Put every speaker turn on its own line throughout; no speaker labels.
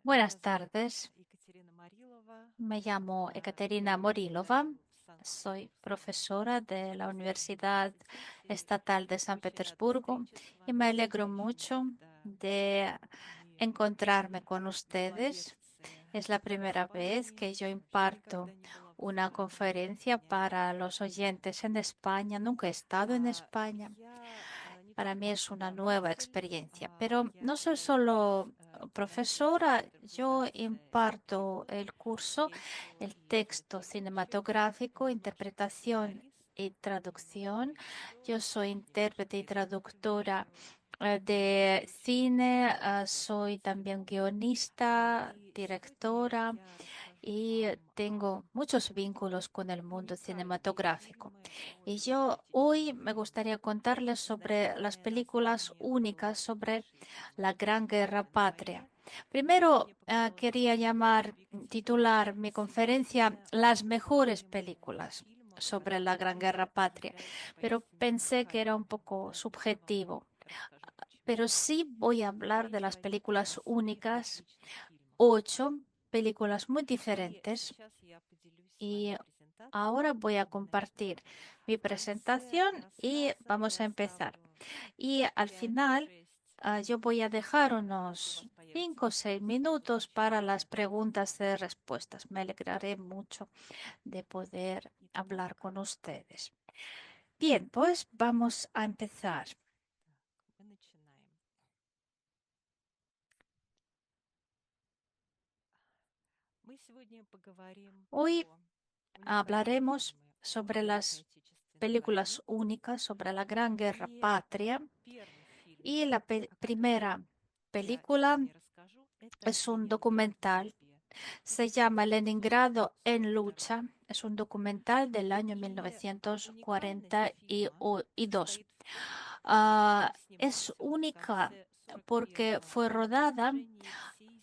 Buenas tardes, me llamo Ekaterina Morilova, soy profesora de la Universidad Estatal de San Petersburgo y me alegro mucho de encontrarme con ustedes. Es la primera vez que yo imparto una conferencia para los oyentes en España. Nunca he estado en España. Para mí es una nueva experiencia, pero no soy solo profesora, yo imparto el curso, el texto cinematográfico, interpretación y traducción. Yo soy intérprete y traductora de cine, soy también guionista, directora y tengo muchos vínculos con el mundo cinematográfico. Y yo hoy me gustaría contarles sobre las películas únicas sobre la Gran Guerra Patria. Primero, quería titular mi conferencia Las mejores películas sobre la Gran Guerra Patria, pero pensé que era un poco subjetivo. Pero sí voy a hablar de las películas únicas, 8 películas muy diferentes, y ahora voy a compartir mi presentación y vamos a empezar. Y al final, yo voy a dejar unos 5 o 6 minutos para las preguntas y respuestas. Me alegraré mucho de poder hablar con ustedes. Bien, pues vamos a empezar. Hoy hablaremos sobre las películas únicas sobre la Gran Guerra Patria, y la primera película es un documental. Se llama Leningrado en lucha. Es un documental del año 1942. Es única porque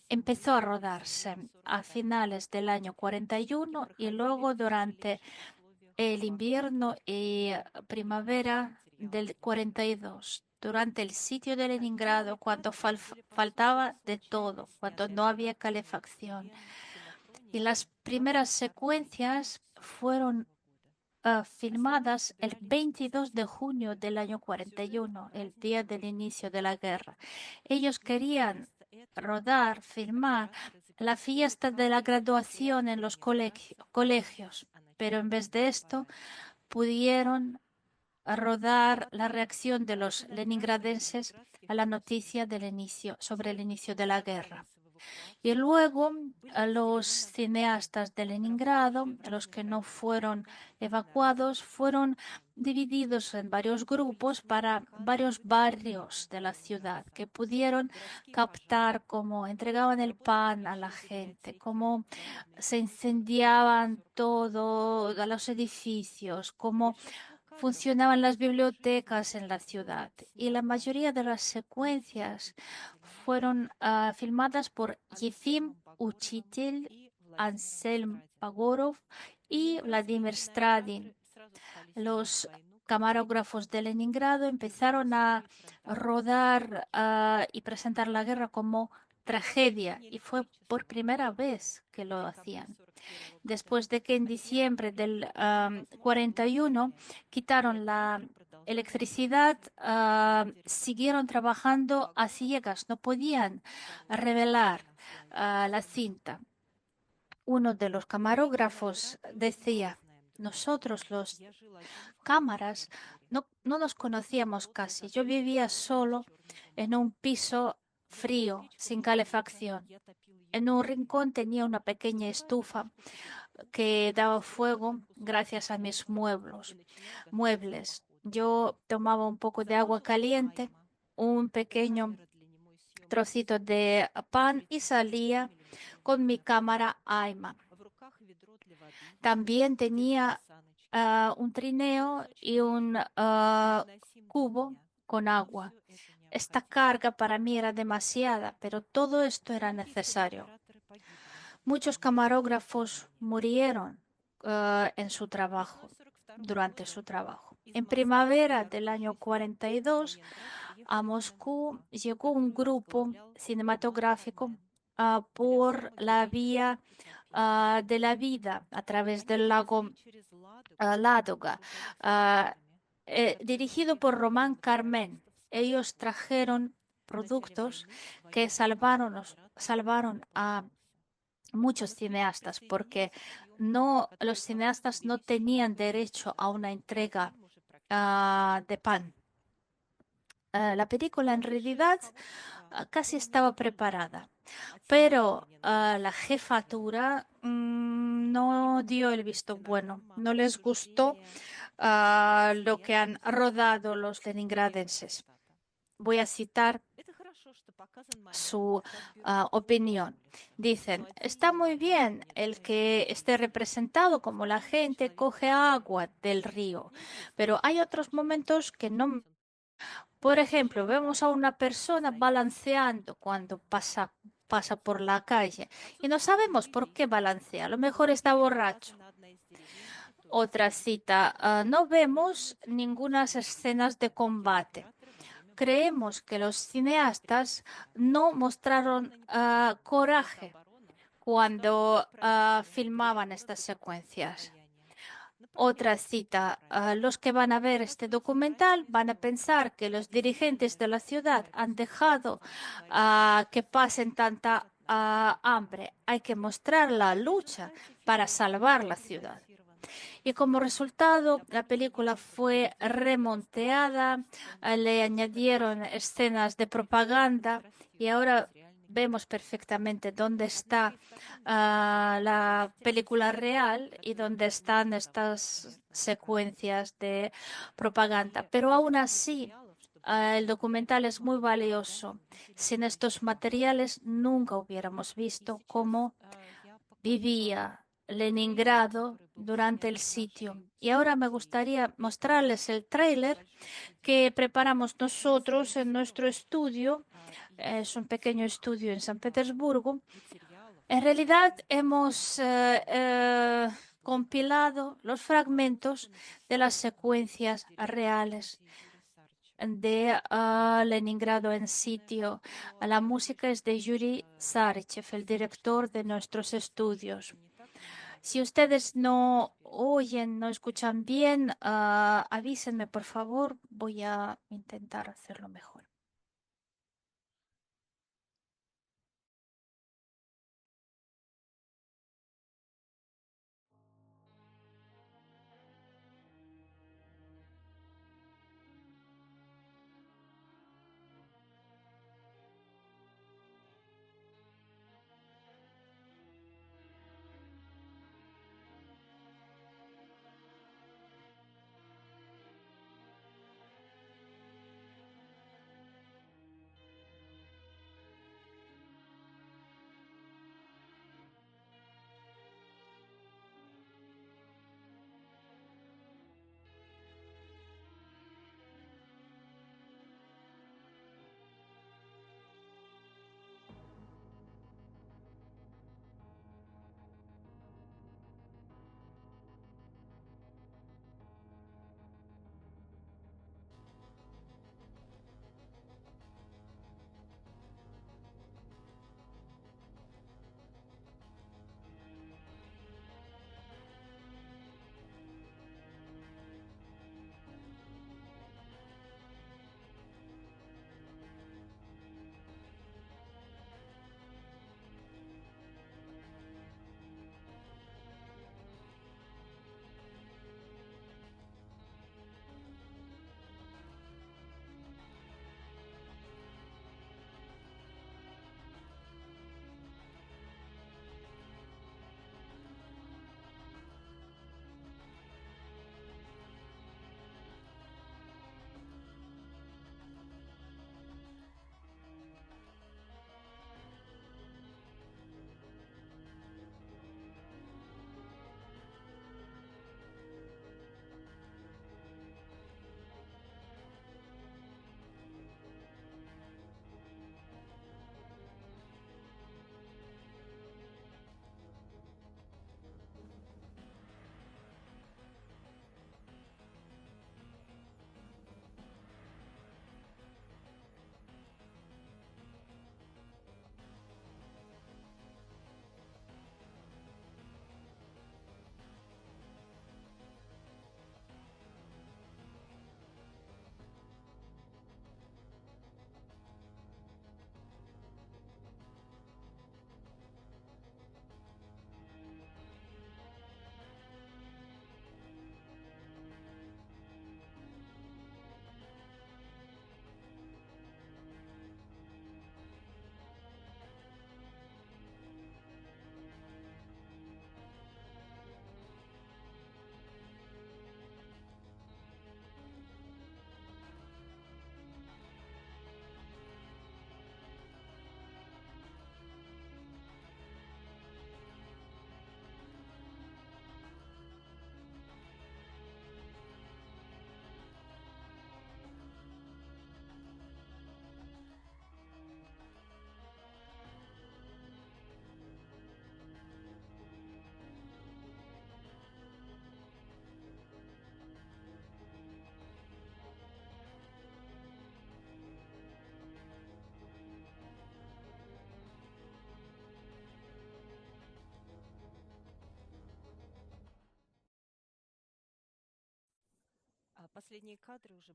empezó a rodarse a finales del año 41 y luego durante el invierno y primavera del 42, durante el sitio de Leningrado, cuando faltaba de todo, cuando no había calefacción. Y las primeras secuencias fueron filmadas el 22 de junio del año 41, el día del inicio de la guerra. Ellos querían filmar la fiesta de la graduación en los colegios, pero en vez de esto pudieron rodar la reacción de los leningradenses a la noticia sobre el inicio de la guerra. Y luego a los cineastas de Leningrado, los que no fueron evacuados, fueron divididos en varios grupos para varios barrios de la ciudad, que pudieron captar cómo entregaban el pan a la gente, cómo se incendiaban todos los edificios, cómo funcionaban las bibliotecas en la ciudad. Y la mayoría de las secuencias fueron filmadas por Yefim Uchitel, Anselm Pagorov y Vladimir Stradin. Los camarógrafos de Leningrado empezaron a rodar y presentar la guerra como tragedia, y fue por primera vez que lo hacían. Después de que en diciembre del 41 quitaron la electricidad, siguieron trabajando a ciegas, no podían revelar la cinta. Uno de los camarógrafos decía: nosotros los cámaras no nos conocíamos casi. Yo vivía solo en un piso frío, sin calefacción. En un rincón tenía una pequeña estufa que daba fuego gracias a mis muebles. Yo tomaba un poco de agua caliente, un pequeño trocito de pan y salía con mi cámara AIMA. También tenía un trineo y un cubo con agua. Esta carga para mí era demasiada, pero todo esto era necesario. Muchos camarógrafos murieron durante su trabajo. En primavera del año 42, a Moscú llegó un grupo cinematográfico por la vía de la vida a través del lago Ládoga, ah, dirigido por Román Carmen. Ellos trajeron productos que salvaron a muchos cineastas porque los cineastas no tenían derecho a una entrega de pan. La película en realidad casi estaba preparada, pero la jefatura no dio el visto bueno, no les gustó lo que han rodado los leningradenses. Voy a citar su opinión. Dicen, está muy bien el que esté representado como la gente coge agua del río, pero hay otros momentos que no. Por ejemplo, vemos a una persona balanceando cuando pasa por la calle y no sabemos por qué balancea. A lo mejor está borracho. Otra cita, no vemos ninguna escenas de combate. Creemos que los cineastas no mostraron coraje cuando filmaban estas secuencias. Otra cita, los que van a ver este documental van a pensar que los dirigentes de la ciudad han dejado que pasen tanta hambre. Hay que mostrar la lucha para salvar la ciudad. Y como resultado, la película fue remonteada, le añadieron escenas de propaganda y ahora vemos perfectamente dónde está la película real y dónde están estas secuencias de propaganda. Pero aún así, el documental es muy valioso. Sin estos materiales nunca hubiéramos visto cómo vivía Leningrado durante el sitio. Y ahora me gustaría mostrarles el tráiler que preparamos nosotros en nuestro estudio. Es un pequeño estudio en San Petersburgo. En realidad hemos compilado los fragmentos de las secuencias reales de Leningrado en sitio. La música es de Yuri Sarchev, el director de nuestros estudios. Si ustedes no oyen, no escuchan bien, avísenme, por favor. Voy a intentar hacerlo mejor.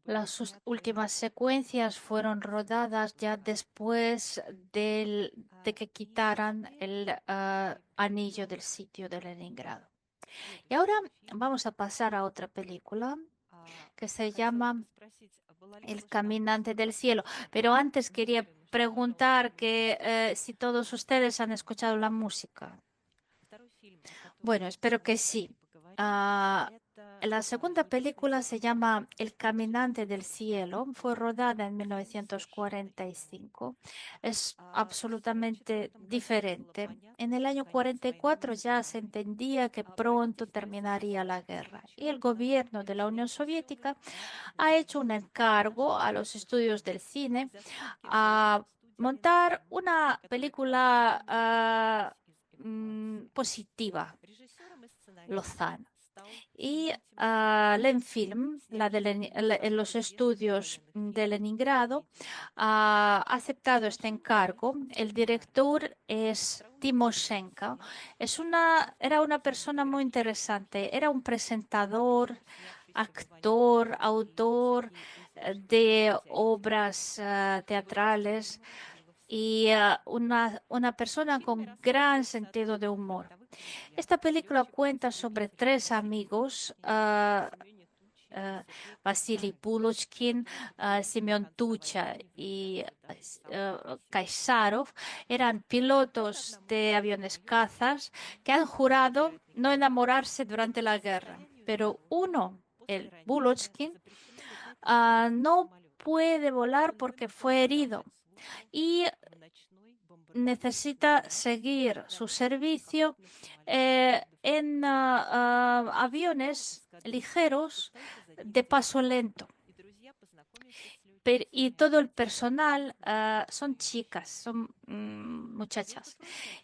Las últimas secuencias fueron rodadas ya después de que quitaran el anillo del sitio de Leningrado. Y ahora vamos a pasar a otra película que se llama El Caminante del Cielo. Pero antes quería preguntar que si todos ustedes han escuchado la música. Bueno, espero que sí. La segunda película se llama El Caminante del Cielo. Fue rodada en 1945. Es absolutamente diferente. En el año 44 ya se entendía que pronto terminaría la guerra y el gobierno de la Unión Soviética ha hecho un encargo a los estudios del cine a montar una película positiva, lozana. Y Lenfilm, en los estudios de Leningrado, ha aceptado este encargo. El director es Timoshenko. Era una persona muy interesante. Era un presentador, actor, autor de obras teatrales y una persona con gran sentido de humor. Esta película cuenta sobre tres amigos, Vasily Puluchkin, Simeon Tucha y Kaysarov. Eran pilotos de aviones cazas que han jurado no enamorarse durante la guerra. Pero uno, el Puluchkin, no puede volar porque fue herido y necesita seguir su servicio en aviones ligeros de paso lento. Y todo el personal son chicas, son muchachas.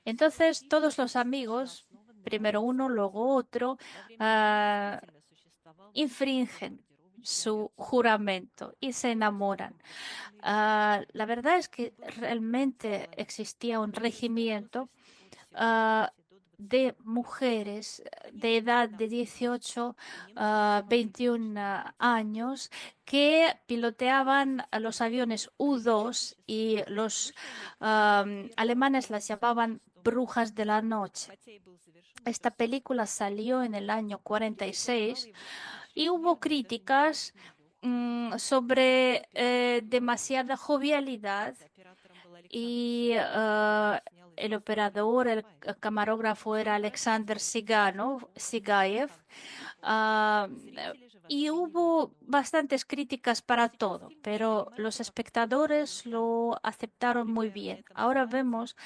Entonces, todos los amigos, primero uno, luego otro, infringen su juramento y se enamoran. La verdad es que realmente existía un regimiento ah, de mujeres de edad de 18 a 21 años que piloteaban a los aviones U-2 y los alemanes las llamaban brujas de la noche. Esta película salió en el año 46 y hubo críticas sobre demasiada jovialidad y el operador, el camarógrafo era Alexander Sigayev. ah, y hubo bastantes críticas para todo, pero los espectadores lo aceptaron muy bien. Ahora vemos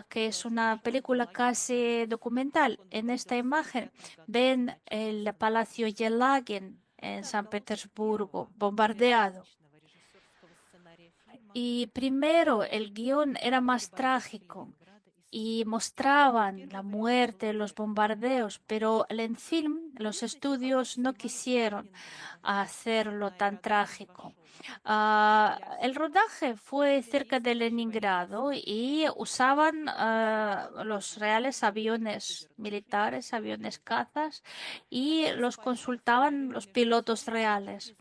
que es una película casi documental. En esta imagen ven el Palacio Yelagin en San Petersburgo bombardeado. Y primero el guión era más trágico y mostraban la muerte, los bombardeos, pero en film los estudios no quisieron hacerlo tan trágico. El rodaje fue cerca de Leningrado y usaban los reales aviones militares, aviones cazas, y los consultaban los pilotos reales.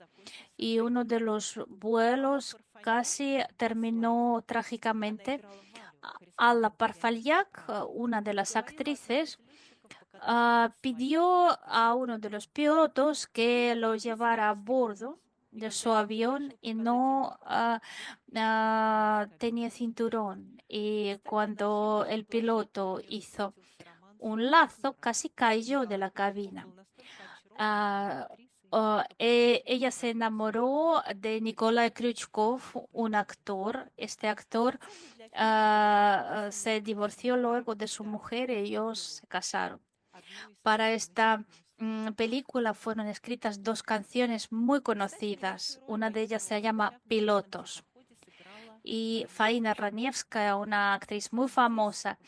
Y uno de los vuelos casi terminó trágicamente. Alla Parfaliak, una de las actrices, pidió a uno de los pilotos que lo llevara a bordo de su avión y no tenía cinturón. Y cuando el piloto hizo un lazo, casi cayó de la cabina. Ah, Ella se enamoró de Nikolai Kryuchkov, un actor. Este actor se divorció luego de su mujer y ellos se casaron. Para esta película fueron escritas dos canciones muy conocidas. Una de ellas se llama Pilotos. Y Faina Ranievska, una actriz muy famosa,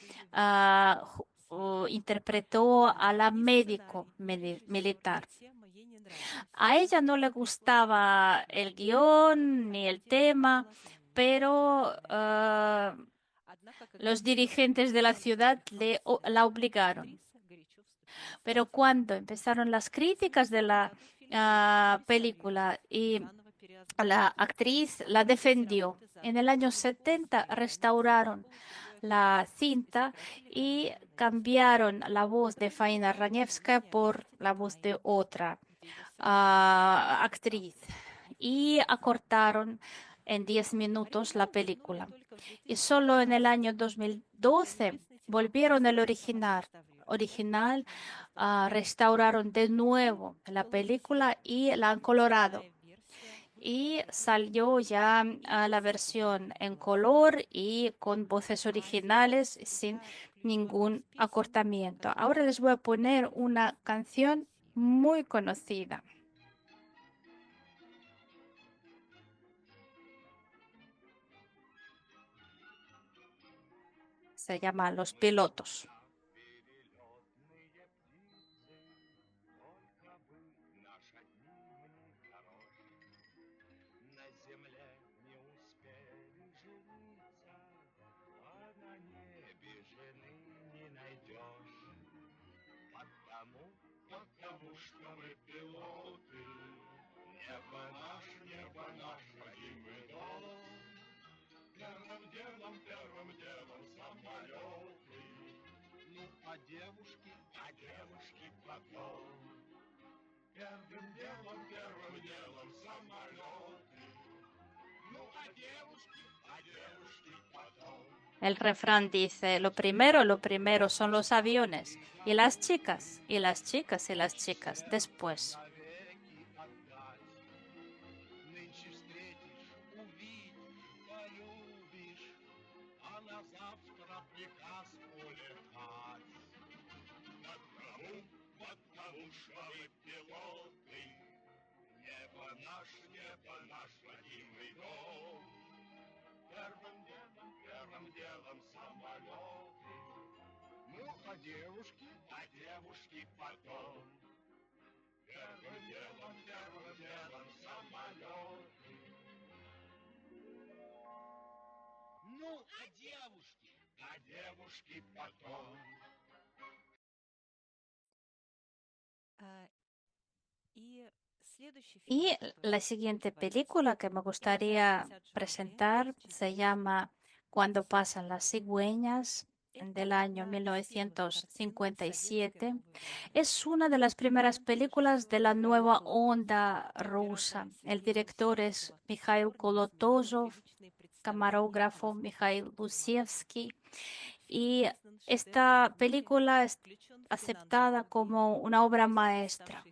interpretó a la médico militar. A ella no le gustaba el guión ni el tema, pero los dirigentes de la ciudad la obligaron. Pero cuando empezaron las críticas de la película y la actriz la defendió. En el año 70 restauraron la cinta y cambiaron la voz de Faina Раневская por la voz de otra actriz y acortaron en 10 minutos la película. Y solo en el año 2012 volvieron al original, restauraron de nuevo la película y la han colorado. Y salió ya la versión en color y con voces originales sin ningún acortamiento. Ahora les voy a poner una canción muy conocida. Se llama Los Pilotos. El refrán dice, lo primero son los aviones y las chicas, y las chicas, y las chicas, después. Y la siguiente película que me gustaría presentar se llama Cuando pasan las cigüeñas, del año 1957. Es una de las primeras películas de la nueva onda rusa. El director es Mikhail Kolotozov, camarógrafo Mikhail Lusievsky. Y esta película es aceptada como una obra maestra.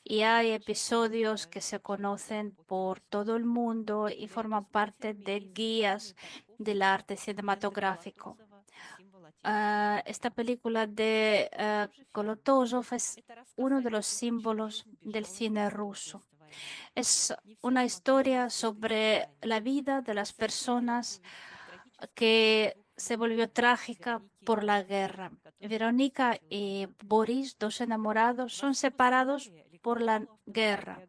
Y hay episodios que se conocen por todo el mundo y forman parte de guías del arte cinematográfico. Esta película de Kolotozov es uno de los símbolos del cine ruso. Es una historia sobre la vida de las personas que se volvió trágica por la guerra. Verónica y Boris, dos enamorados, son separados por la guerra.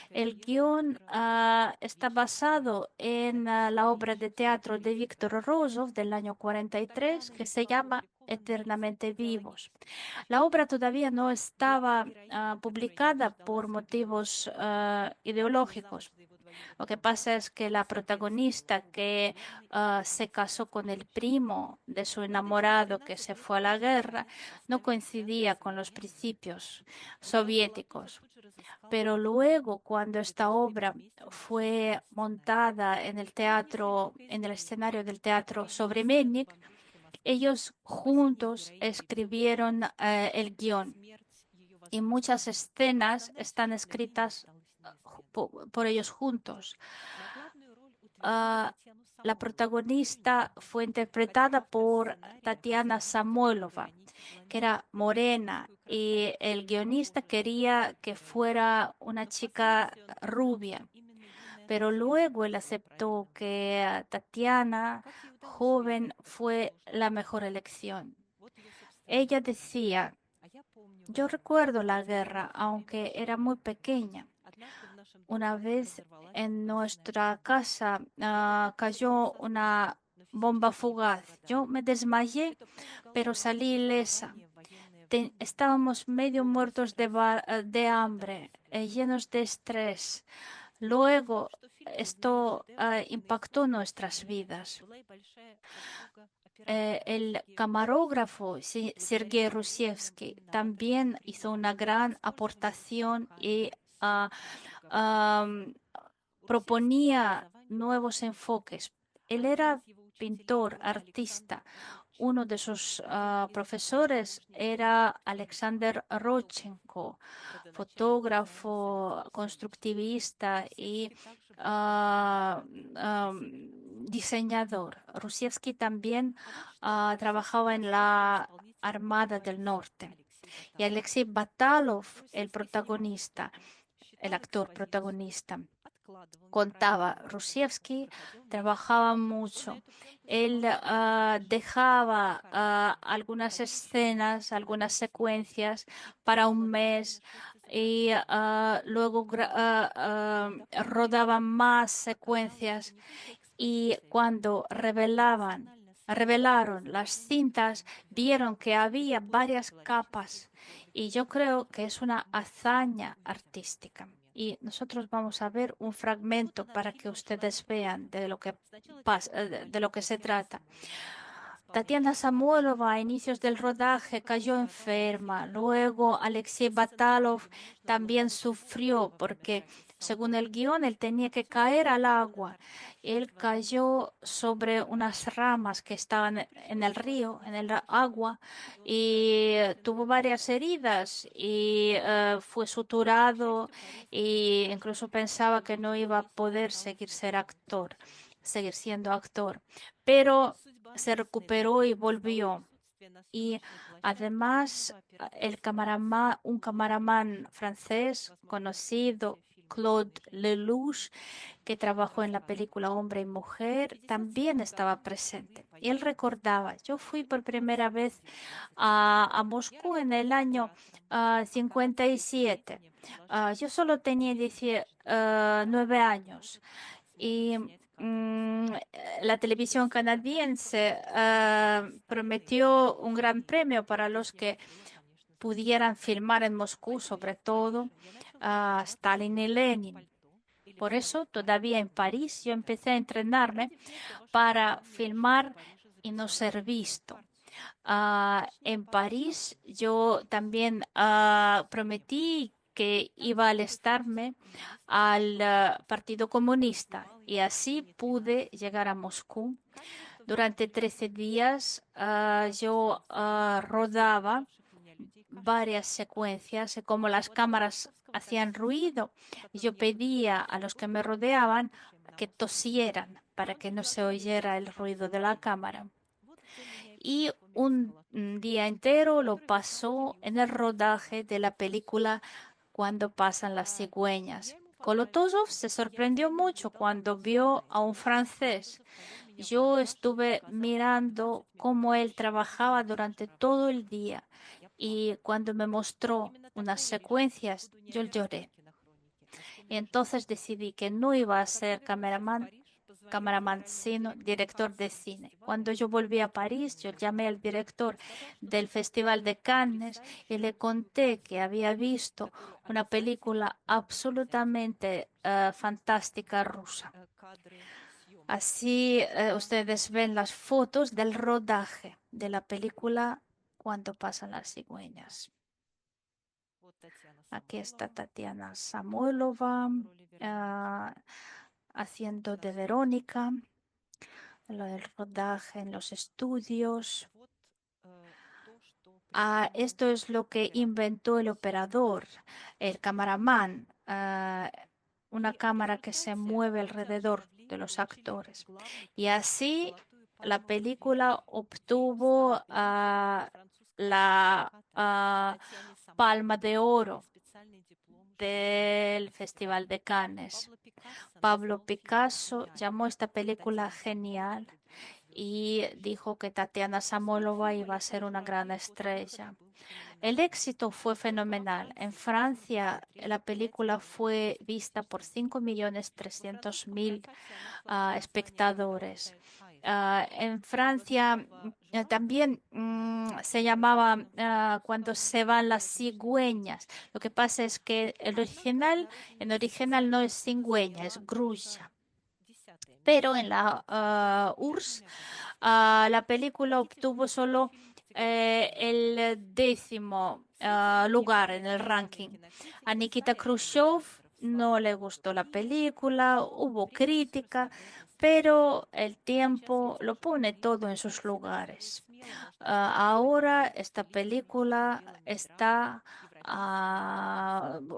El guión está basado en la obra de teatro de Víctor Rozov del año 43 que se llama Eternamente Vivos. La obra todavía no estaba publicada por motivos ideológicos. Lo que pasa es que la protagonista que se casó con el primo de su enamorado que se fue a la guerra no coincidía con los principios soviéticos. Pero luego, cuando esta obra fue montada en el teatro, en el escenario del teatro Современник, ellos juntos escribieron el guión y muchas escenas están escritas por ellos juntos. La protagonista fue interpretada por Tatiana Samoilova, que era morena, y el guionista quería que fuera una chica rubia, pero luego él aceptó que Tatiana, joven, fue la mejor elección. Ella decía, yo recuerdo la guerra, aunque era muy pequeña. Una vez en nuestra casa cayó una bomba fugaz. Yo me desmayé, pero salí ilesa. estábamos medio muertos de hambre, llenos de estrés. Luego, esto impactó nuestras vidas. El camarógrafo Sergei Rusievsky también hizo una gran aportación y ah, am, proponía nuevos enfoques. Él era pintor, artista. Uno de sus profesores era Alexander Rodchenko, fotógrafo, constructivista y ah, am, diseñador. Rusiewski también trabajaba en la Armada del Norte. Y Alexei Batalov, el protagonista, el actor protagonista, contaba, Rusiewski trabajaba mucho. Él dejaba algunas escenas, algunas secuencias para un mes y luego rodaban más secuencias y cuando revelaron las cintas, vieron que había varias capas y yo creo que es una hazaña artística. Y nosotros vamos a ver un fragmento para que ustedes vean de lo que pasa, de lo que se trata. Tatiana Samuelova a inicios del rodaje cayó enferma. Luego Alexei Batalov también sufrió porque, según el guión, él tenía que caer al agua. Él cayó sobre unas ramas que estaban en el río, en el agua, y tuvo varias heridas y fue suturado e incluso pensaba que no iba a poder seguir siendo actor. Pero se recuperó y volvió. Y además, un camaraman francés conocido, Claude Lelouch, que trabajó en la película Hombre y Mujer, también estaba presente. Y él recordaba, yo fui por primera vez a Moscú en el año 57. Yo solo tenía 19 años y la televisión canadiense prometió un gran premio para los que pudieran filmar en Moscú, sobre todo Stalin y Lenin. Por eso, todavía en París, yo empecé a entrenarme para filmar y no ser visto. En París, yo también prometí que iba a alistarme al Partido Comunista y así pude llegar a Moscú. Durante 13 días yo rodaba varias secuencias y como las cámaras hacían ruido, yo pedía a los que me rodeaban que tosieran para que no se oyera el ruido de la cámara. Y un día entero lo pasó en el rodaje de la película Cuando pasan las cigüeñas. Kolotozov se sorprendió mucho cuando vio a un francés. Yo estuve mirando cómo él trabajaba durante todo el día y cuando me mostró unas secuencias, yo lloré. Y entonces decidí que no iba a ser cameraman, sino director de cine. Cuando yo volví a París, yo llamé al director del Festival de Cannes y le conté que había visto una película absolutamente fantástica rusa. Así ustedes ven las fotos del rodaje de la película Cuando pasan las cigüeñas. Aquí está Tatiana Samuelova haciendo de Verónica, lo del rodaje en los estudios. Esto es lo que inventó el operador, el cameraman, una cámara que se mueve alrededor de los actores. Y así la película obtuvo la Palma de Oro del Festival de Cannes. Pablo Picasso llamó esta película genial y dijo que Tatiana Samuelova iba a ser una gran estrella. El éxito fue fenomenal. En Francia, la película fue vista por 5.300.000 espectadores. En Francia también se llamaba cuando se van las cigüeñas. Lo que pasa es que en original no es cigüeña, es grulla. Pero en la URSS la película obtuvo solo el 10º lugar en el ranking. A Nikita Khrushchev no le gustó la película, hubo crítica, pero el tiempo lo pone todo en sus lugares. Ahora esta película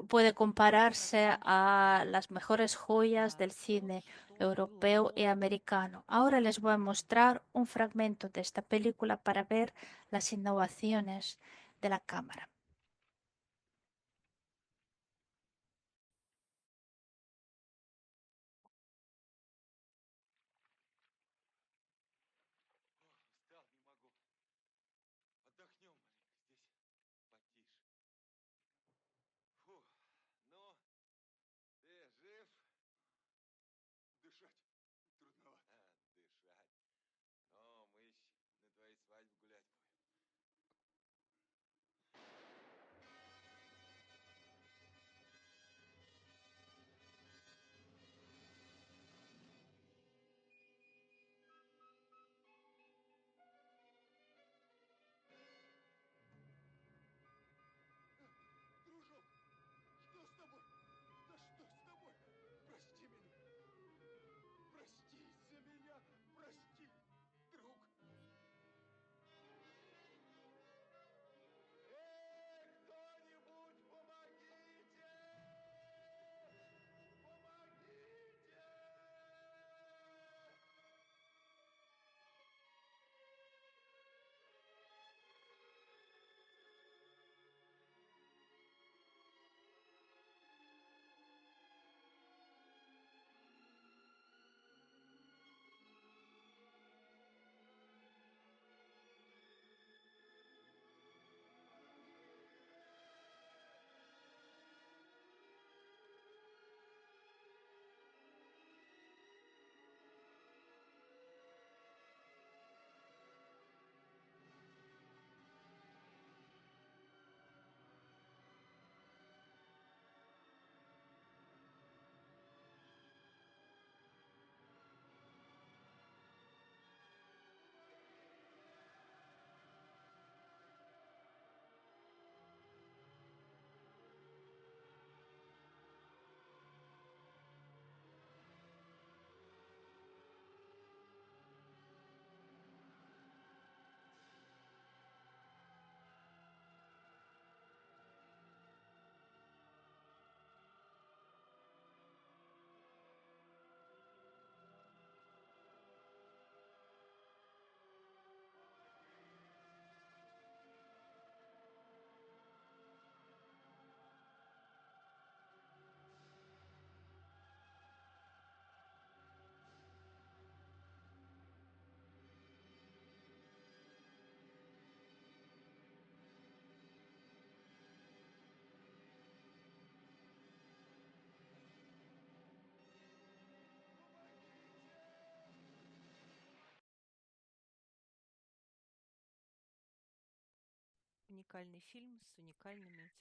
puede compararse a las mejores joyas del cine europeo y americano. Ahora les voy a mostrar un fragmento de esta película para ver las innovaciones de la cámara.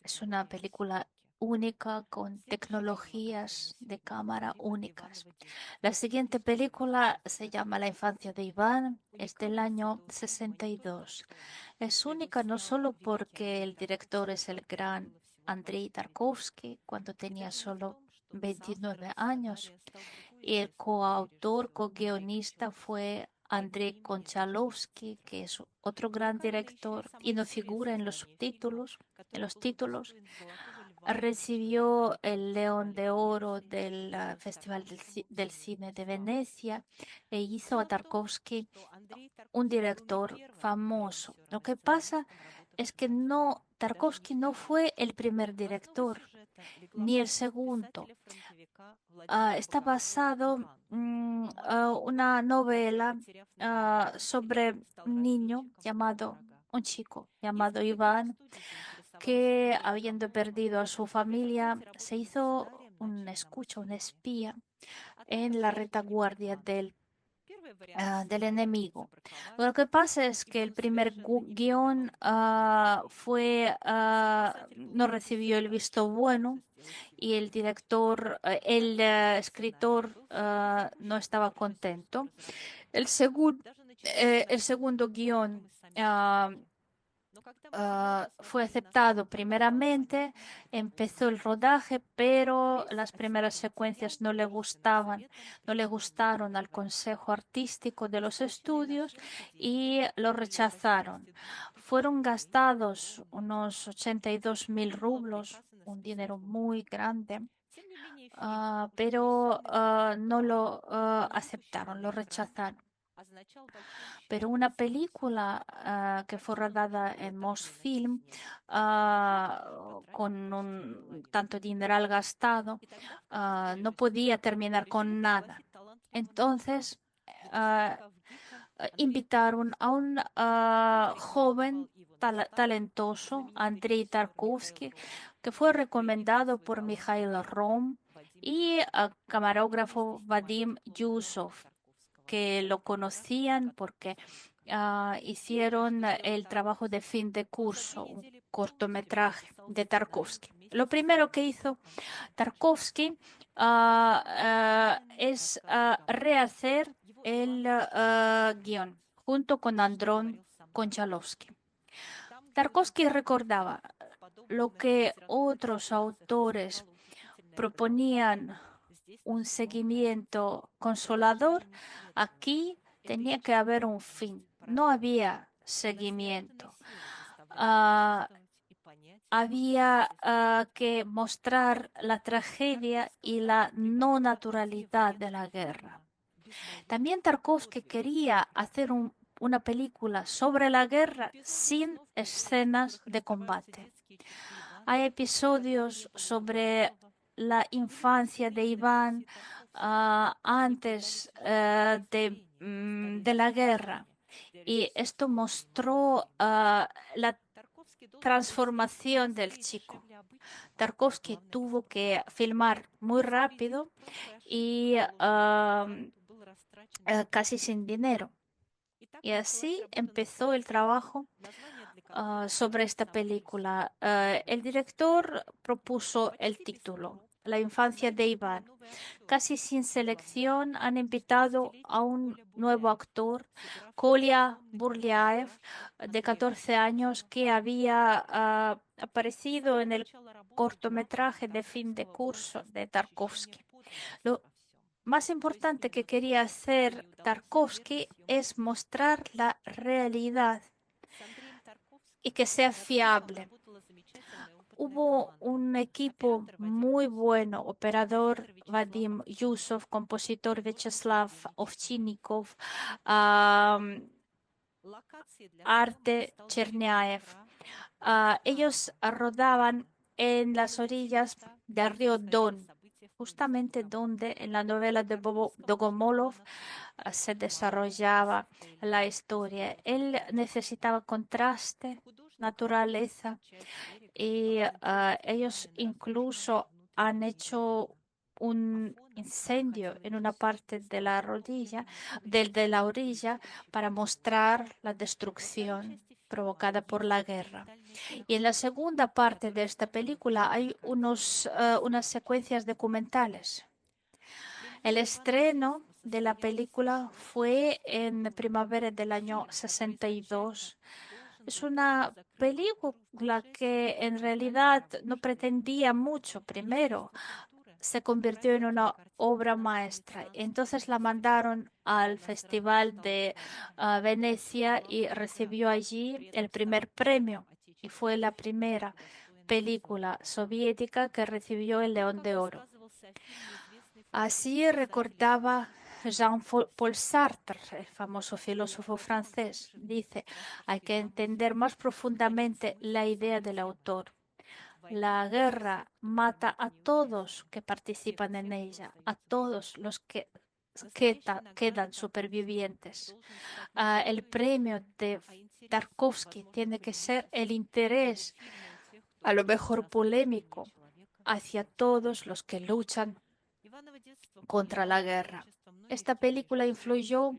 Es una película única con tecnologías de cámara únicas. La siguiente película se llama La infancia de Iván, es del año 62. Es única no solo porque el director es el gran Andrei Tarkovsky cuando tenía solo 29 años y el coautor, co-guionista fue Andrei Konchalovsky, que es otro gran director y no figura en los subtítulos, en los títulos. Recibió el León de Oro del Festival del Cine de Venecia e hizo a Tarkovsky un director famoso. Lo que pasa es que Tarkovsky no fue el primer director ni el segundo. Está basado una novela sobre un chico llamado Iván, que habiendo perdido a su familia, se hizo un espía en la retaguardia del del enemigo. Lo que pasa es que el primer guión no recibió el visto bueno y el director, el escritor no estaba contento. El segundo guión fue aceptado primeramente, empezó el rodaje, pero las primeras secuencias no le gustaron al Consejo Artístico de los estudios y lo rechazaron. Fueron gastados unos 82.000 rublos, un dinero muy grande, pero no lo aceptaron, lo rechazaron. Pero una película que fue rodada en Mosfilm con un tanto dineral gastado no podía terminar con nada. Entonces ah, invitaron a un joven talentoso, Andrei Tarkovsky, que fue recomendado por Mikhail Rom y camarógrafo Vadim Yusov, que lo conocían porque hicieron el trabajo de fin de curso, un cortometraje de Tarkovsky. Lo primero que hizo Tarkovsky es rehacer el guión junto con Andrón Konchalovsky. Tarkovsky recordaba lo que otros autores proponían, un seguimiento consolador. Aquí tenía que haber un fin. No había seguimiento. Ah, Había que mostrar la tragedia y la no naturalidad de la guerra. También Tarkovsky quería hacer una película sobre la guerra sin escenas de combate. Hay episodios sobre la infancia de Iván antes de la guerra, y esto mostró la transformación del chico. Tarkovsky tuvo que filmar muy rápido y casi sin dinero. Y así empezó el trabajo sobre esta película. El director propuso el título, La infancia de Iván. Casi sin selección han invitado a un nuevo actor, Kolya Burliaev, de 14 años, que había aparecido en el cortometraje de fin de curso de Tarkovsky. Lo más importante que quería hacer Tarkovsky es mostrar la realidad y que sea fiable. Hubo un equipo muy bueno, operador Vadim Yusov, compositor Vyacheslav Ovchinnikov, arte Cherniaev. Ellos rodaban en las orillas del río Don, justamente donde en la novela de Bogomolov se desarrollaba la historia. Él necesitaba contraste, naturaleza, y ellos incluso han hecho un incendio en una parte de la de la orilla, para mostrar la destrucción provocada por la guerra. Y en la segunda parte de esta película hay unas secuencias documentales. El estreno de la película fue en primavera del año 62. Es una película que en realidad no pretendía mucho. Primero, se convirtió en una obra maestra. Entonces la mandaron al Festival de Venecia y recibió allí el primer premio. Y fue la primera película soviética que recibió el León de Oro. Así recordaba Jean-Paul Sartre, el famoso filósofo francés. Dice, hay que entender más profundamente la idea del autor. La guerra mata a todos que participan en ella, a todos los que quedan supervivientes. El premio de Tarkovsky tiene que ser el interés, a lo mejor polémico, hacia todos los que luchan contra la guerra. Esta película influyó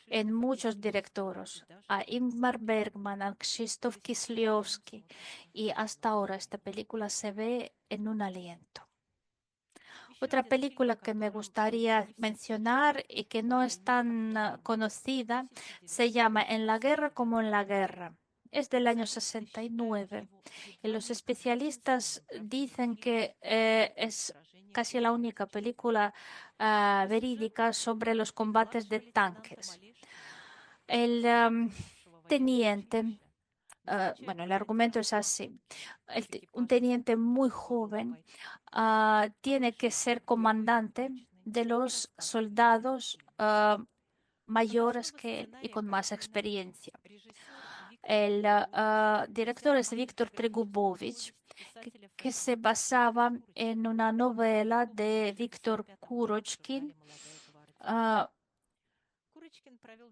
en muchos directores, a Ingmar Bergman, a Krzysztof Kieślowski, y hasta ahora esta película se ve en un aliento. Otra película que me gustaría mencionar y que no es tan conocida se llama En la guerra como en la guerra. Es del año 69 y los especialistas dicen que es casi la única película verídica sobre los combates de tanques. El teniente, bueno, el argumento es así. Un teniente muy joven tiene que ser comandante de los soldados mayores que él y con más experiencia. El director es Víctor Tregubovich, que se basaba en una novela de Víctor Kurochkin. Ah,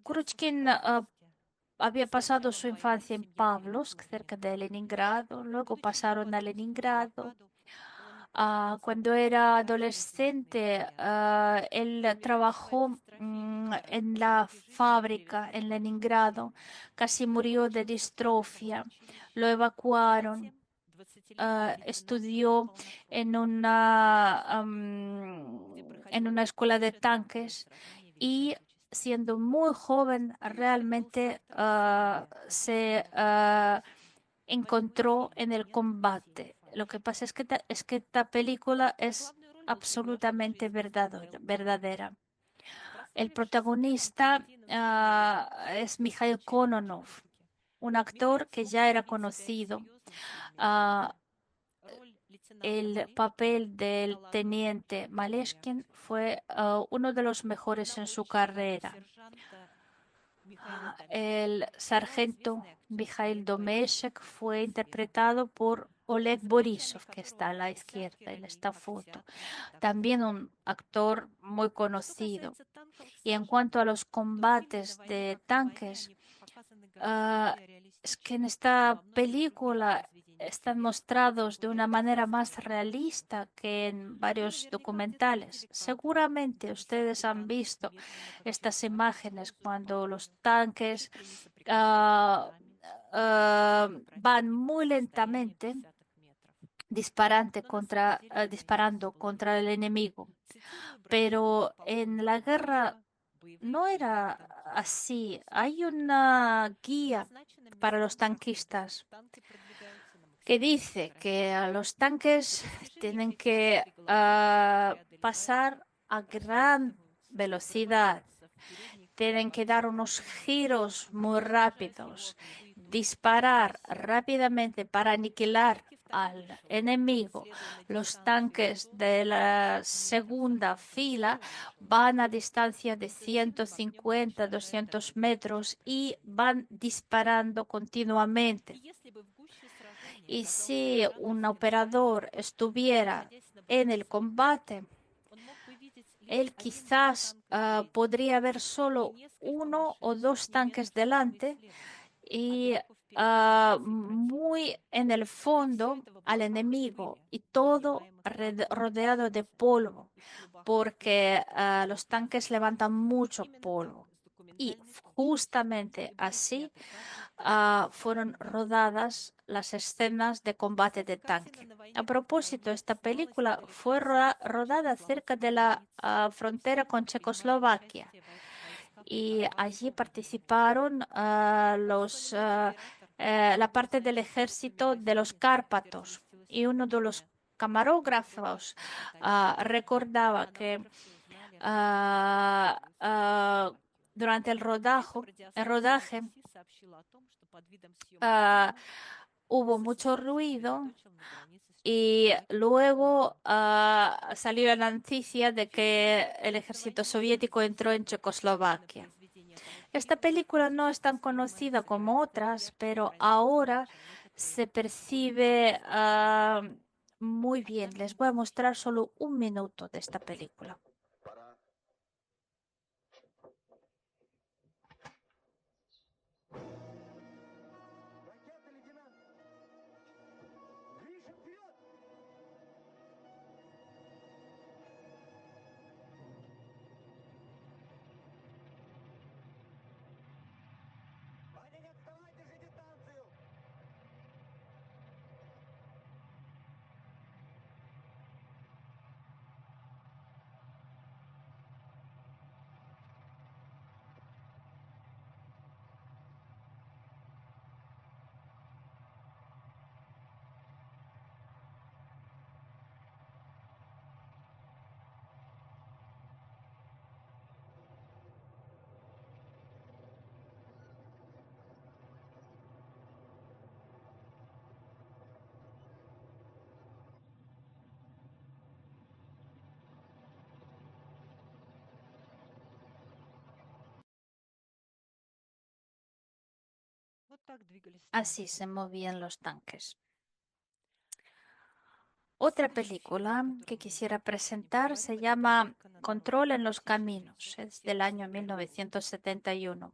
Kurochkin había pasado su infancia en Pavlovsk, cerca de Leningrado, luego pasaron a Leningrado. Cuando era adolescente, él trabajó en la fábrica en Leningrado, casi murió de distrofia, lo evacuaron, estudió en una escuela de tanques y siendo muy joven realmente se encontró en el combate. Lo que pasa es que, es que esta película es absolutamente verdadera. El protagonista es Mikhail Kononov, un actor que ya era conocido. Ah, el papel del teniente Maleshkin fue uno de los mejores en su carrera. El sargento Mikhail Domeshek fue interpretado por Oleg Borisov, que está a la izquierda en esta foto. También un actor muy conocido. Y en cuanto a los combates de tanques, es que en esta película están mostrados de una manera más realista que en varios documentales. Seguramente ustedes han visto estas imágenes cuando los tanques ah, van muy lentamente disparando contra el enemigo. Pero en la guerra no era así. Hay una guía para los tanquistas que dice que a los tanques tienen que pasar a gran velocidad, tienen que dar unos giros muy rápidos, disparar rápidamente para aniquilar al enemigo. Los tanques de la segunda fila van a distancia de 150, 200 metros y van disparando continuamente. Y si un operador estuviera en el combate, él quizás podría ver solo uno o dos tanques delante y muy en el fondo al enemigo y todo rodeado de polvo, porque los tanques levantan mucho polvo. Y justamente así fueron rodadas las escenas de combate de tanque. A propósito, esta película fue rodada cerca de la frontera con Checoslovaquia y allí participaron la parte del ejército de los Cárpatos y uno de los camarógrafos recordaba que ah, ah, durante el rodaje ah, hubo mucho ruido y luego salió la noticia de que el ejército soviético entró en Checoslovaquia. Esta película no es tan conocida como otras, pero ahora se percibe muy bien. Les voy a mostrar solo un minuto de esta película. Así se movían los tanques. Otra película que quisiera presentar se llama Control en los caminos. Es del año 1971.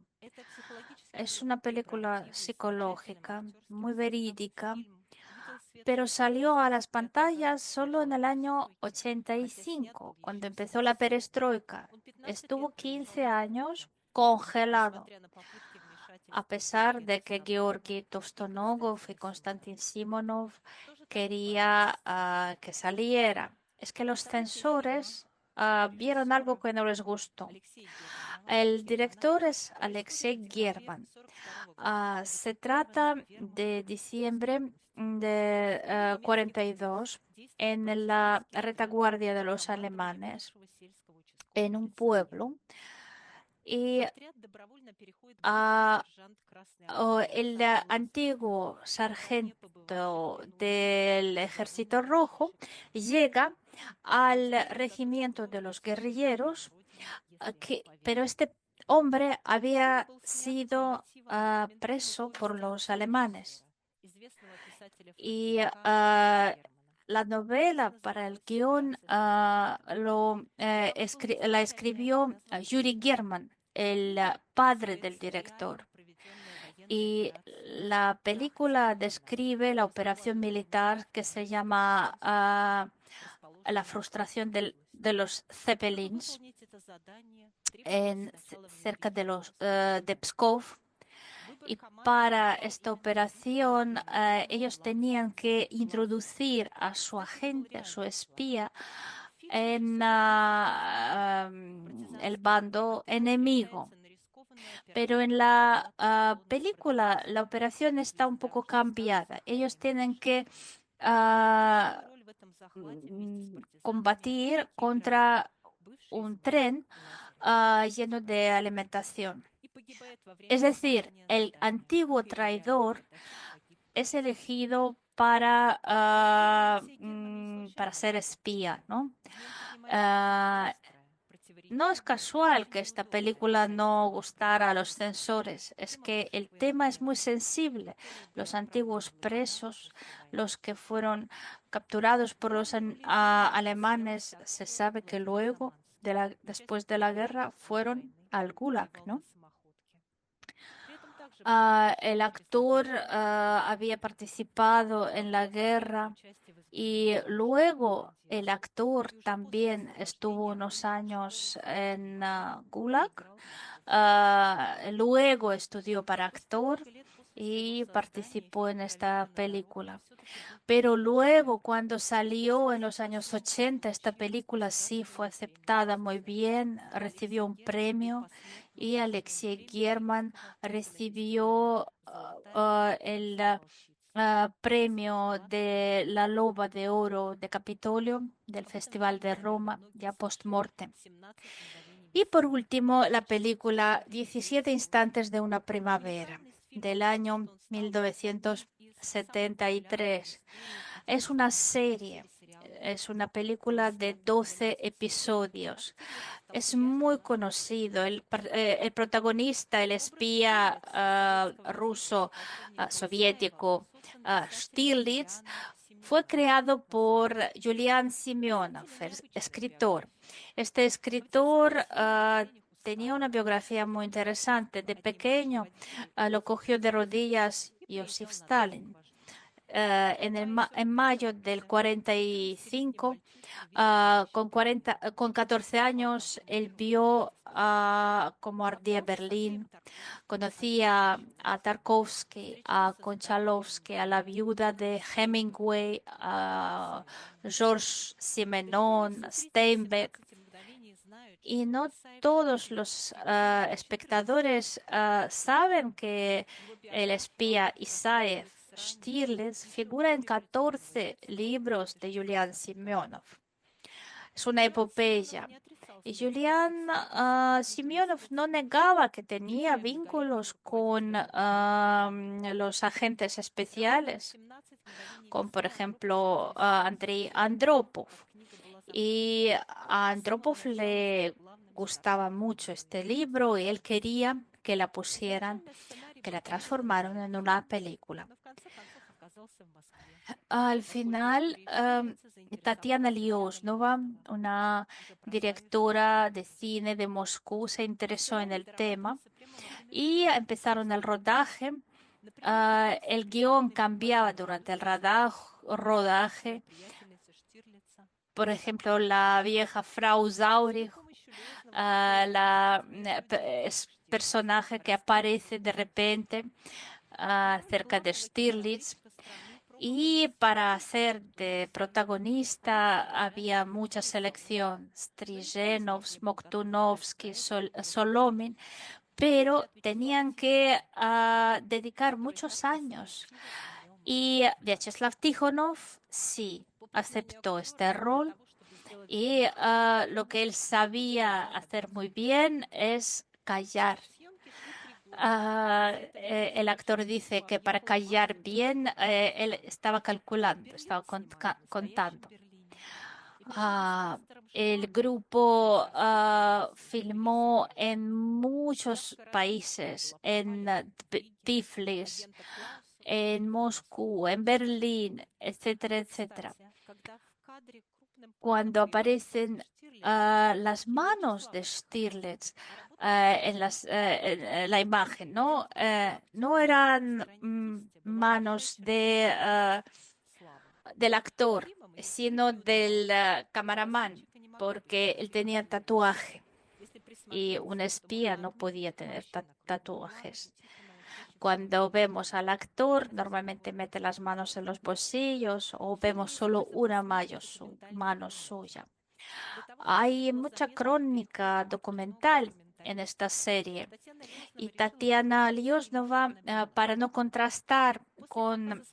Es una película psicológica, muy verídica, pero salió a las pantallas solo en el año 85, cuando empezó la perestroika. Estuvo 15 años congelado, a pesar de que Georgi Tovstonogov y Konstantin Simonov quería que saliera. Es que los censores vieron algo que no les gustó. El director es Alexei German. Se trata de diciembre de 42 en la retaguardia de los alemanes en un pueblo y el antiguo sargento del Ejército Rojo llega al regimiento de los guerrilleros, pero este hombre había sido preso por los alemanes. Y la novela para el guión la escribió Yuri German, el padre del director. Y la película describe la operación militar que se llama La frustración de los Zeppelins cerca de Pskov. Y para esta operación ellos tenían que introducir a su agente, a su espía, en el bando enemigo. Pero en la película la operación está un poco cambiada. Ellos tienen que combatir contra un tren lleno de alimentación. Es decir, el antiguo traidor es elegido para ser espía, ¿no? No es casual que esta película no gustara a los censores, es que el tema es muy sensible. Los antiguos presos, los que fueron capturados por los alemanes, se sabe que luego, después de la guerra, fueron al Gulag, ¿no? El actor había participado en la guerra y luego el actor también estuvo unos años en Gulag. Luego estudió para actor y participó en esta película. Pero luego, cuando salió en los años 80, esta película sí fue aceptada muy bien, recibió un premio y Alexei German recibió el premio de la Loba de Oro de Capitolio del Festival de Roma, ya post-mortem. Y por último, la película 17 instantes de una primavera, del año 1973. Es una serie, es una película de 12 episodios. Es muy conocido. El protagonista, el espía ruso soviético Stiglitz, fue creado por Julian Semyonov, el escritor. Este escritor tenía una biografía muy interesante. De pequeño lo cogió de rodillas Joseph Stalin. En mayo del 45, con 14 años, él vio cómo ardía Berlín. Conocía a Tarkovsky, a Konchalovsky, a la viuda de Hemingway, a Georges Simenon, Steinbeck. Y no todos los espectadores saben que el espía Isaev Stiglitz figura en 14 libros de Julian Semyonov. Es una epopeya. Y Julian Semyonov no negaba que tenía vínculos con los agentes especiales, como por ejemplo Andrei Andropov. Y a Andropov le gustaba mucho este libro y él quería que la pusieran que la transformaron en una película. Al final, Tatiana Liosnova, una directora de cine de Moscú, se interesó en el tema y empezaron el rodaje. El guión cambiaba durante el rodaje. Por ejemplo, la vieja Frau Zaurig, es personaje que aparece de repente cerca de Stirlitz. Y para hacer de protagonista había mucha selección: Strijenov, Smoktunovsky, Solomin, pero tenían que dedicar muchos años. Y Vyacheslav Tikhonov sí aceptó este rol y lo que él sabía hacer muy bien es callar. El actor dice que para callar bien, él estaba calculando, estaba contando. El grupo filmó en muchos países, en Tiflis, en Moscú, en Berlín, etcétera, etcétera. Cuando aparecen las manos de Stirlitz en la imagen, ¿no? No eran manos del actor, sino del cameraman, porque él tenía tatuaje y un espía no podía tener tatuajes. Cuando vemos al actor, normalmente mete las manos en los bolsillos o vemos solo una mano suya. Hay mucha crónica documental en esta serie y Tatiana Liosnova, para no contrastar con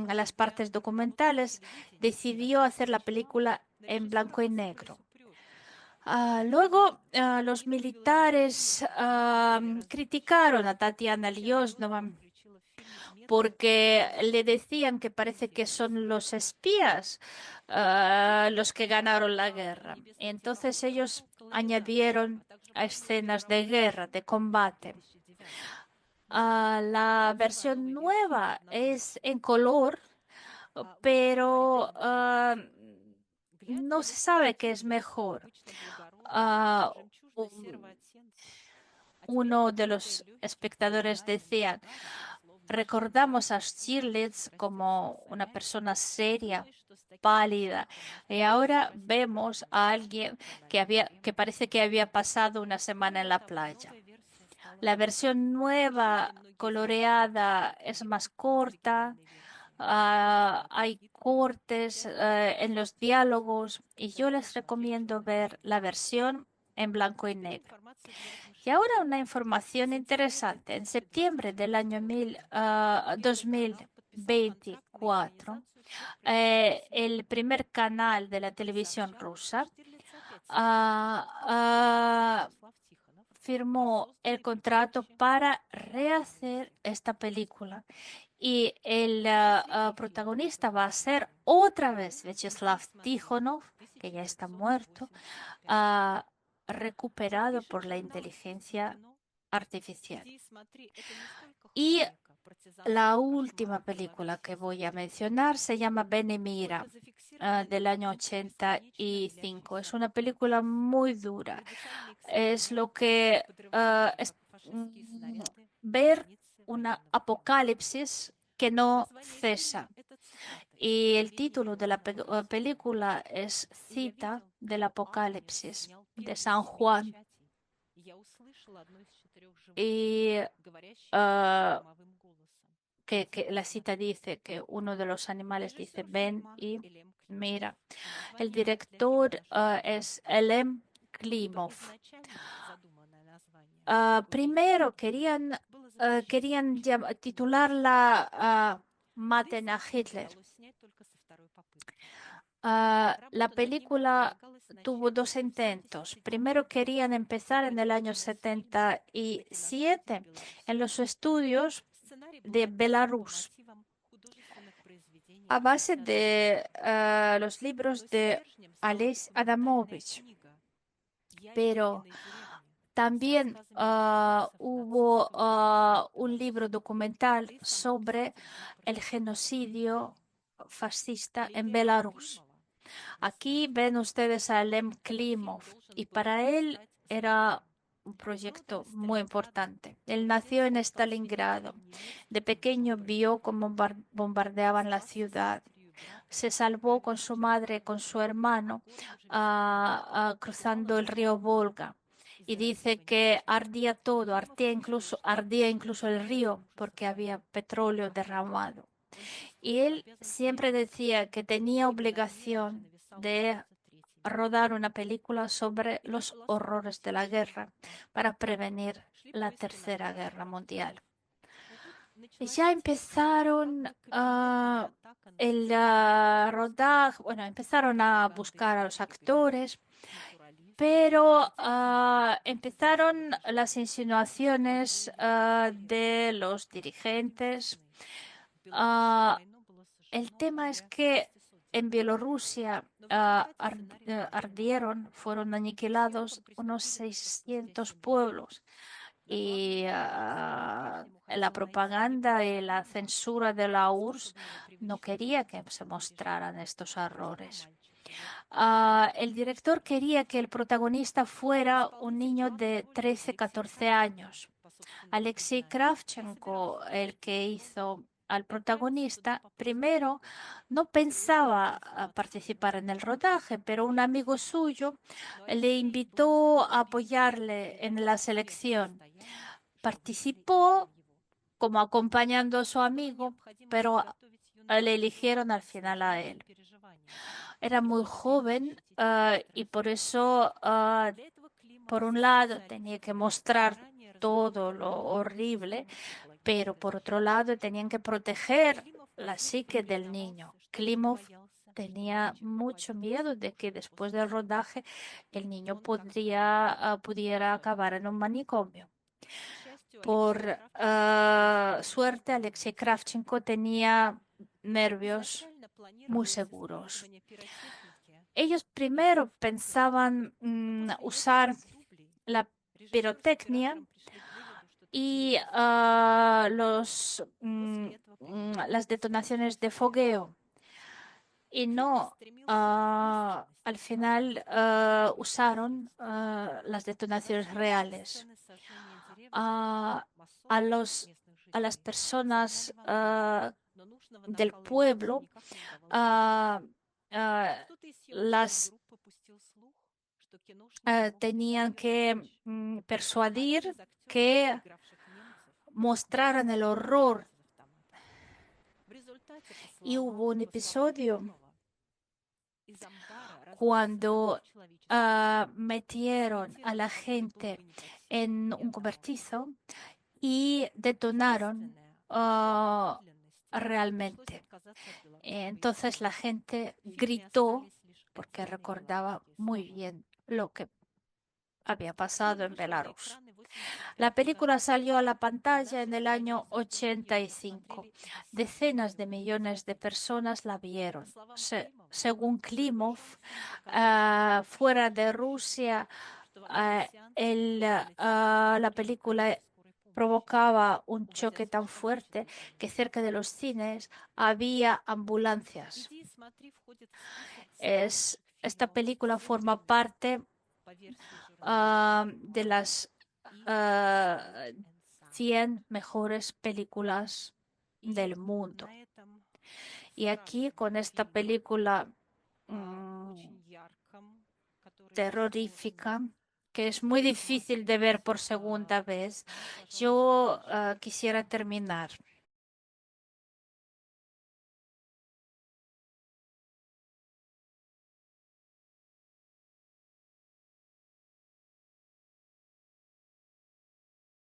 las partes documentales, decidió hacer la película en blanco y negro. Luego, los militares criticaron a Tatiana Liosnova porque le decían que parece que son los espías los que ganaron la guerra. Entonces ellos añadieron escenas de guerra, de combate. La versión nueva es en color, pero no se sabe qué es mejor. Ah, Uno de los espectadores decía: recordamos a Stirlitz como una persona seria, pálida, y ahora vemos a alguien que parece que había pasado una semana en la playa. La versión nueva, coloreada, es más corta. Hay cortes en los diálogos y yo les recomiendo ver la versión en blanco y negro. Y ahora una información interesante. En septiembre del año 2024, el primer canal de la televisión rusa ah, ah, firmó el contrato para rehacer esta película. Y el protagonista va a ser otra vez Vyacheslav Tikhonov, que ya está muerto, ah, recuperado por la inteligencia artificial. Y la última película que voy a mencionar se llama Ben y Mira, del año 85. Es una película muy dura. Es lo que es ver una apocalipsis que no cesa. Y el título de la película es Cita del Apocalipsis de San Juan. Y que la cita dice que uno de los animales dice ven y mira. El director es Elem Klimov. Primero querían titularla Maten a Hitler. La película tuvo dos intentos. Primero querían empezar en el año 77 en los estudios de Belarus, a base de los libros de Aleix Adamovich. Pero También hubo un libro documental sobre el genocidio fascista en Belarus. Aquí ven ustedes a Lem Klimov y para él era un proyecto muy importante. Él nació en Stalingrado. De pequeño vio cómo bombardeaban la ciudad. Se salvó con su madre, con su hermano, cruzando el río Volga. Y dice que ardía todo, ardía incluso el río porque había petróleo derramado. Y él siempre decía que tenía obligación de rodar una película sobre los horrores de la guerra para prevenir la Tercera Guerra Mundial. Y ya empezaron el rodaje, bueno, empezaron a buscar a los actores, pero empezaron las insinuaciones de los dirigentes. Ah, el tema es que en Bielorrusia fueron aniquilados unos 600 pueblos y la propaganda y la censura de la URSS no quería que se mostraran estos errores. El director quería que el protagonista fuera un niño de 13, 14 años. Alexei Kravchenko, el que hizo al protagonista, primero no pensaba participar en el rodaje, pero un amigo suyo le invitó a apoyarle en la selección. Participó como acompañando a su amigo, pero le eligieron al final a él. Era muy joven y por eso, por un lado, tenía que mostrar todo lo horrible, pero por otro lado, tenían que proteger la psique del niño. Klimov tenía mucho miedo de que después del rodaje el niño pudiera acabar en un manicomio. Por suerte, Alexei Kravchenko tenía nervios muy seguros. Ellos primero pensaban usar la pirotecnia y las detonaciones de fogueo. Y no, al final usaron las detonaciones reales. Ah, a los, a las personas del pueblo ah, ah, las tenían que persuadir que mostraran el horror. Y hubo un episodio cuando metieron a la gente en un cobertizo y detonaron realmente. Entonces la gente gritó porque recordaba muy bien lo que había pasado en Belarus. La película salió a la pantalla en el año 85. Decenas de millones de personas la vieron. Según Klimov, fuera de Rusia, la película provocaba un choque tan fuerte que cerca de los cines había ambulancias. Esta película forma parte de las 100 mejores películas del mundo. Y aquí con esta película terrorífica, que es muy difícil de ver por segunda vez, yo quisiera terminar.